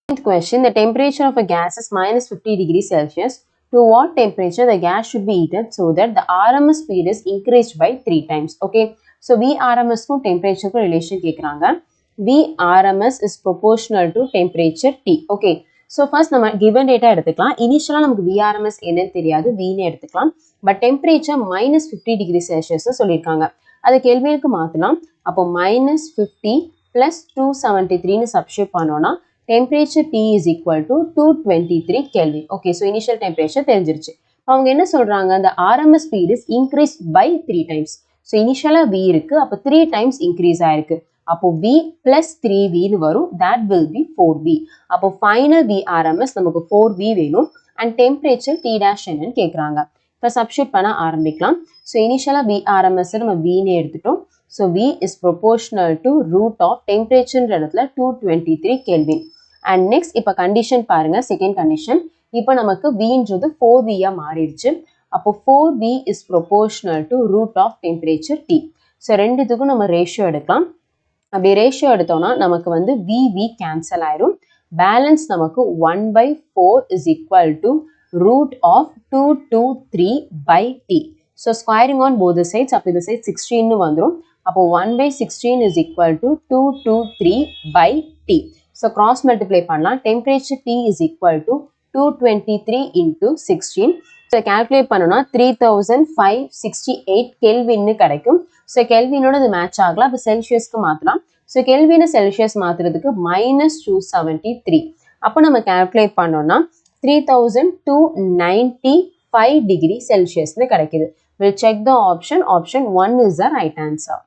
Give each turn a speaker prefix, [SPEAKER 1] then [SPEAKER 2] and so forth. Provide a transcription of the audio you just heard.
[SPEAKER 1] Question, the temperature of a gas is minus 50 degrees Celsius. To what temperature the gas should be heated so that the RMS speed is increased by 3 times? Okay, so VRMS க்கும் temperature க்கும் relation கேக்குறாங்க. VRMS is proportional to temperature T. Okay, so first நம்ம given data எடுத்துக்கலாம். Initially நமக்கு VRMS என்னன்னு தெரியாது, V னே எடுத்துக்கலாம். But temperature minus 50 degrees Celsius சொல்லிருக்காங்க. அது கெல்வினுக்கு மாத்தலாம். அப்போ minus 50 plus 273 னு substitute பண்ணோம்னா temperature T is equal to 223 Kelvin. Okay, so initial temperature தெரிஞ்சிருச்சு. அவங்க என்ன சொல்றாங்க, the RMS speed is increased by 3 times. So initially V இருக்கு, அப்போ 3 times increase ஆயிருக்கு. அப்போ V plus 3V னு வரும், that will be 4V. அப்போ final VRMS நமக்கு 4V வேணும் and temperature T dash என்னன்னு கேக்குறாங்க. இப்போ substitute பண்ண ஆரம்பிக்கலாம். So initially VRMS நம்ம V னே எடுத்துட்டோம். So V is proportional to root of temperature இடத்துல 223 Kelvin. And next இப்ப condition பாருங்க, second condition. இப்ப நமக்கு V ன்றது 4V யா மாறிடுச்சு. அப்போ 4V is proportional to root of temperature T. So ரெண்டுத்துக்கும் நம்ம ratio எடுக்கலாம். அப்படி ratio எடுத்தோம்னா நமக்கு வந்து VV cancel ஆயிரும். Balance நமக்கு 1/4 is equal to root of 223 by T. So squaring on both the sides, அப்போ இந்த side 16 னு வந்துரும். அப்போ 1/16 is equal to 223 by T. So cross multiply பண்ணலாம். Temperature T is equal to 223 into 16. So calculate பண்ணோம்னா 3568 Kelvin னு கிடைக்கும். So Kelvin ஓட இது மேட்ச் ஆகல, அப்போ செல்சியஸ்க்கு மாத்தலாம். So Kelvin செல்சியஸ் மாத்துறதுக்கு -273. அப்போ நம்ம calculate பண்ணோம்னா 3295 degree Celsius னு கிடைக்குது. We'll check the option. Option 1 is the right answer.